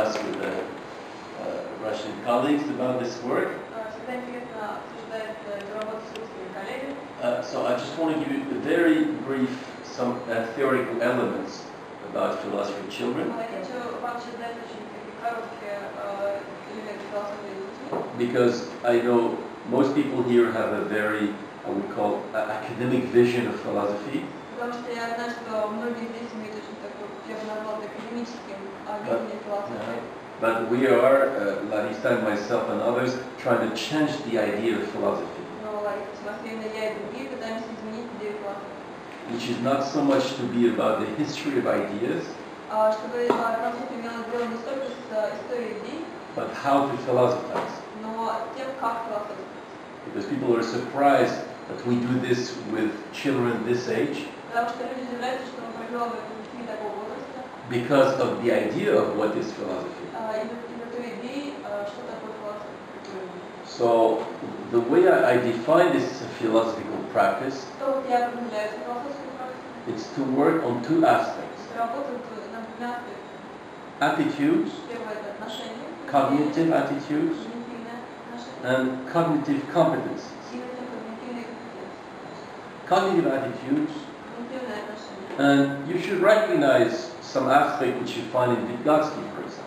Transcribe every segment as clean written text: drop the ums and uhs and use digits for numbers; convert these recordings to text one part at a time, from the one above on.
discuss with the Russian colleagues about this work. So I just want to give you a very brief some theoretical elements about philosophy of children. Because I know most people here have a very, I would call, academic vision of philosophy. But we are, Larissa and myself and others, trying to change the idea of philosophy. Which is not so much to be about the history of ideas, but how to philosophize. Because people are surprised that we do this with children this age, because of the idea of what is philosophy. So the way I define this philosophical practice, it's to work on two aspects: attitudes, cognitive attitudes, and cognitive competencies. Cognitive attitudes, and you should recognize some aspect which you find in Vygotsky, for example.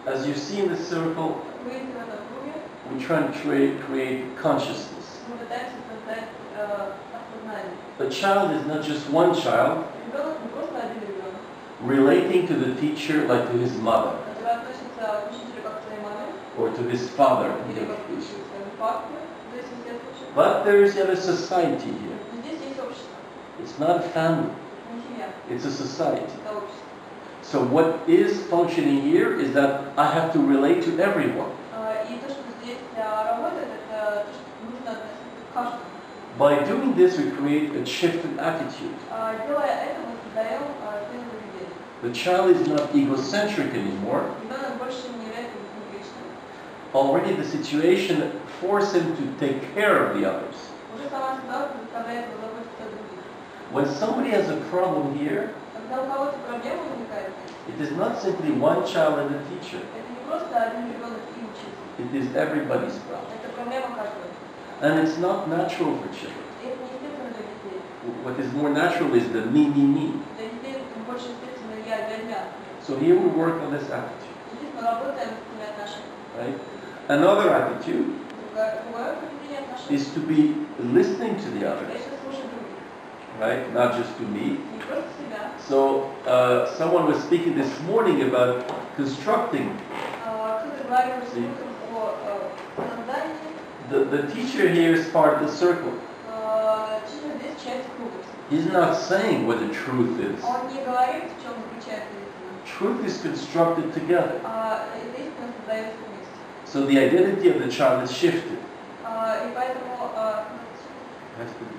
As you see in the circle, we try to create consciousness. A child is not just one child relating to the teacher like to his mother or to his father. But there is yet a society here. It's not a family. It's a society. So what is functioning here is that I have to relate to everyone. By doing this, we create a shift in attitude. The child is not egocentric anymore. Already the situation forces him to take care of the others. When somebody has a problem here, it is not simply one child and a teacher. It is everybody's problem. And it's not natural for children. What is more natural is the me, me, me. So here we work on this attitude. Right? Another attitude is to be listening to the others. Right? Not just to me. So someone was speaking this morning about constructing. See? The teacher here is part of the circle. He's not saying what the truth is. Truth is constructed together. So the identity of the child is shifted.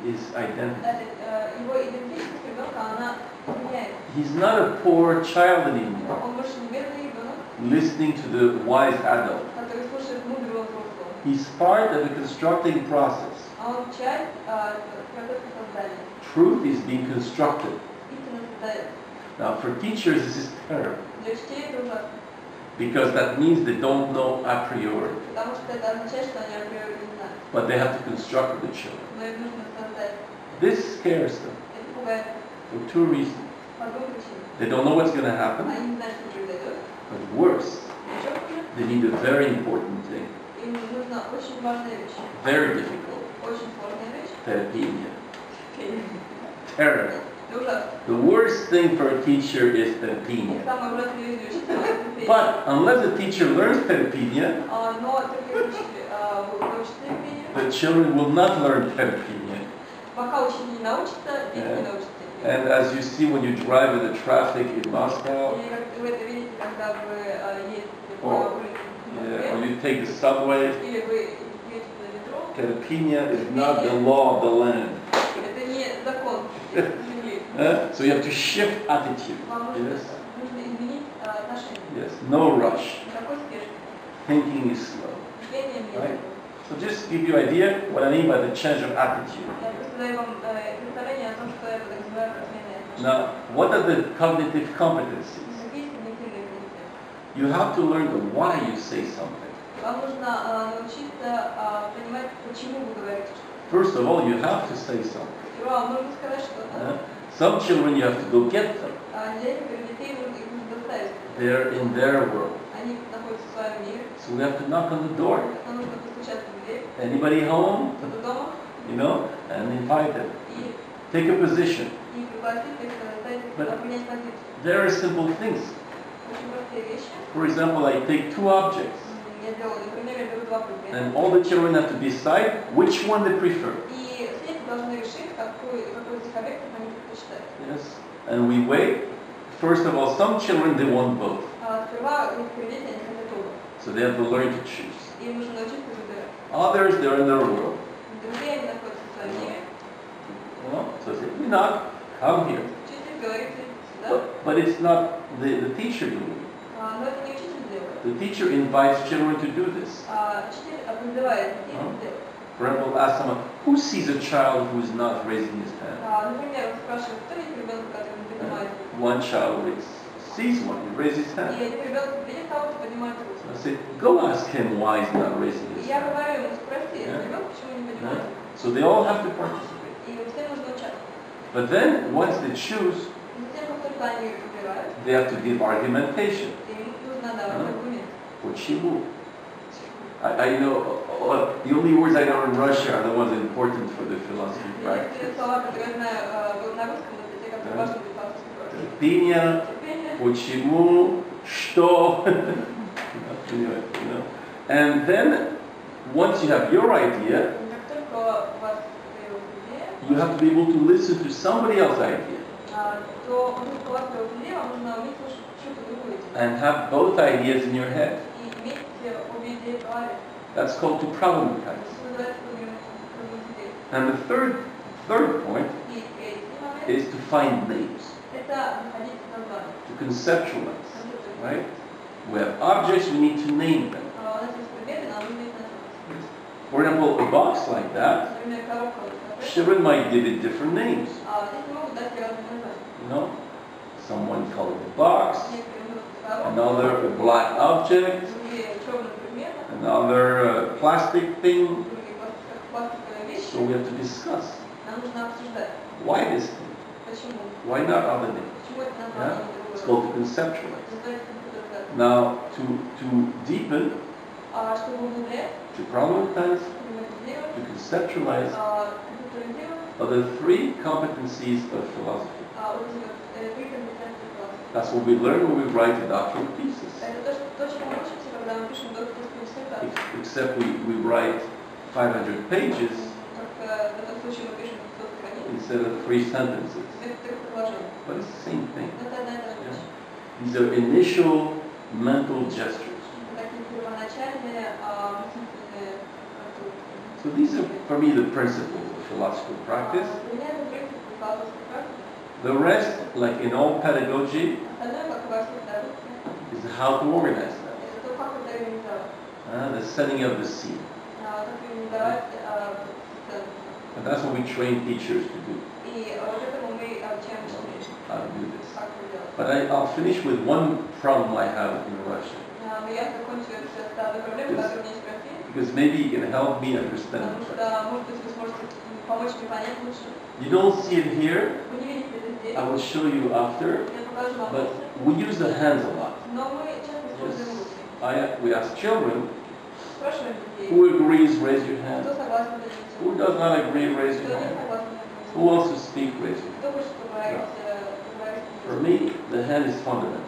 His identity. He's not a poor child anymore, listening to the wise adult. He's part of a constructing process. Truth is being constructed. Now for teachers this is terrible, because that means they don't know a priori. But they have to construct with the children. This scares them for two reasons. They don't know what's going to happen. But worse, they need a very important thing. Very difficult. Therapenia. Terrible. The worst thing for a teacher is therapenia. But unless the teacher learns therapenia, the children will not learn therapenia. And as you see when you drive in the traffic in Moscow, or you take the subway, therapenia is not the law of the land. So you have to shift attitude. Yes? Yes, no rush. Thinking is slow. Right? So just to give you an idea what I mean by the change of attitude. Now, what are the cognitive competencies? You have to learn the why you say something. First of all, you have to say something. Some children you have to go get them. They're in their world. So we have to knock on the door. Anybody home? You know, and invite them. Take a position. But there are simple things. For example, I take two objects. And all the children have to decide which one they prefer. Yes. And we wait. First of all, some children, they want both. So they have to learn to choose. Others, they're in their world. So say, we knock, come here. But it's not the teacher doing it. The teacher invites children to do this. For example, ask someone, who sees a child who is not raising his hand? One child sees one, he raises his hand. I say, go ask him why he's not raising his hand. So they all have to participate. But then, once they choose, they have to give argumentation. Почему? I know the only words I know in Russia are the ones important for the philosophy practice. Терпение, почему, что. And then, once you have your idea, you have to be able to listen to somebody else's idea. And have both ideas in your head. That's called to problematize. And the third point is to find names. To conceptualize. Right? We have objects, we need to name them. For example, a box like that, children might give it different names. You know, someone called it a box, another a black object, another plastic thing. So we have to discuss. Why this thing? Why not other names? Yeah? It's called to conceptualize. Now, to deepen, to problematize, to conceptualize, are the three competencies of philosophy. That's what we learn when we write a doctoral thesis. Except we write 500 pages instead of 3 sentences. But it's the same thing. Yeah? These are initial mental gestures. So these are, for me, the principles of philosophical practice. The rest, like in all pedagogy, is how to organize that. The setting of the scene. And that's what we train teachers to do. How to do this. But I'll finish with one problem I have in Russia. Because maybe you can help me understand. You don't see it here. I will show you after. But we use the hands a lot. Yes. We ask children, who agrees, raise your hand. Who does not agree, raise your hand. Who wants to speak, raise your hand. No. For me, the hand is fundamental.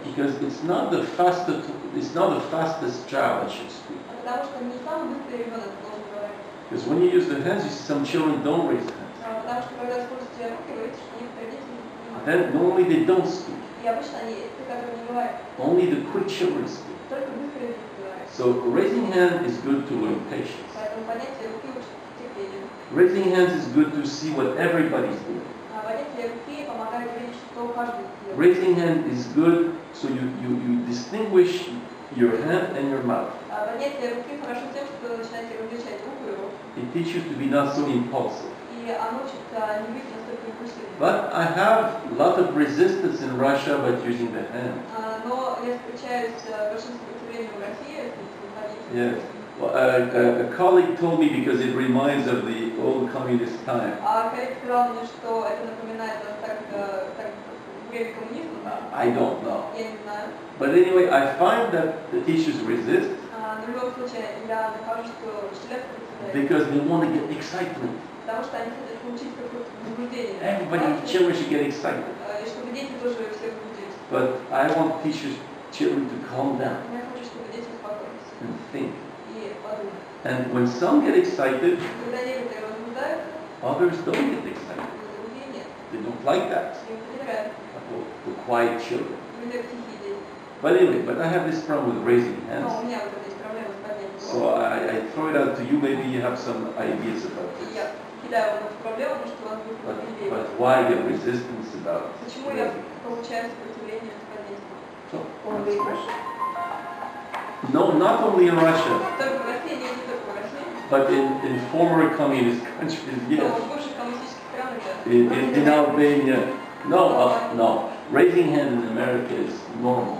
Because it's not the fastest child that should speak. Because when you use the hands, you see some children don't raise hands. Then normally they don't speak. Only the quick children speak. So raising hand is good to learn patience. Raising hands is good to see what everybody's doing. Raising hand is good so you distinguish your hand and your mouth. It teaches you to be not so impulsive. But I have a lot of resistance in Russia, but using the hand. Yes. Well, a colleague told me because it reminds of the old communist time. I don't know. But anyway, I find that the teachers resist because they want to get excitement. Everybody in children should get excited. But I want children to calm down and think. And when some get excited, others don't get excited. They don't like that. The quiet children. But anyway, I have this problem with raising hands. So I throw it out to you. Maybe you have some ideas about this. But why the resistance about it? So, no, not only in Russia, but in former communist countries, yes. In Albania, no. Raising hand in America is normal.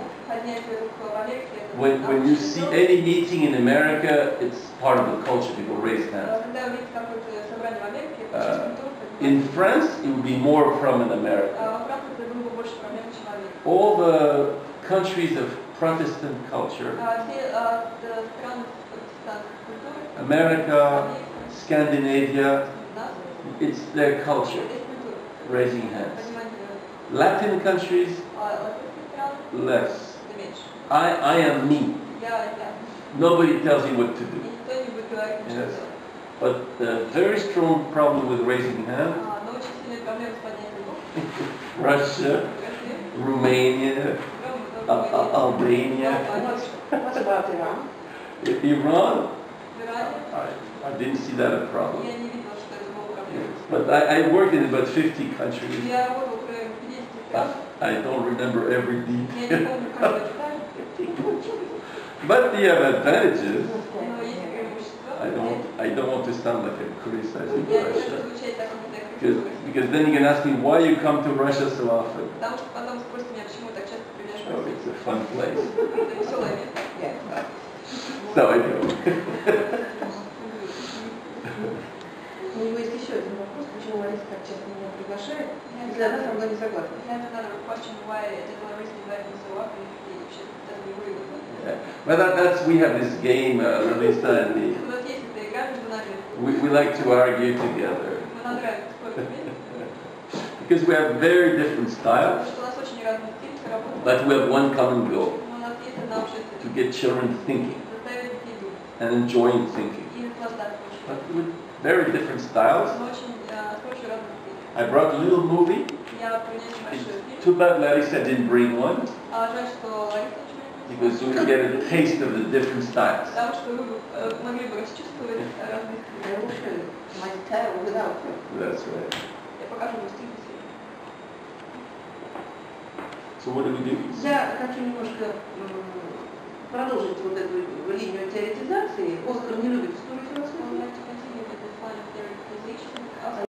When you see any meeting in America, it's part of the culture. People raise hands. In France, it would be more from in America. All the countries of Protestant culture, America, Scandinavia, it's their culture, raising hands. Latin countries, less. I am me. Nobody tells you what to do. Yes. But the very strong problem with raising hands, Russia, Romania, Albania. What about Iran? Iran? I didn't see that a problem. Yes. But I worked in about 50 countries. I don't remember every detail. But they have advantages. I don't want to sound like I'm criticizing Russia. Because then you can ask me why you come to Russia so often. Oh, it's a fun place. So anyway. У него есть еще один вопрос, почему Лариса так часто меня приглашает, если она со мной не согласна. But that's we have this game, Lisa and me. We like to argue together. Because we have very different styles, but we have one common goal: to get children thinking and enjoying thinking. But with very different styles. I brought a little movie. Too bad Larissa didn't bring one, because you can get a taste of the different styles. That's right. So what do we do? Я хочу немножко продолжить вот эту линию теоретизации. Оскар не любит историю философии.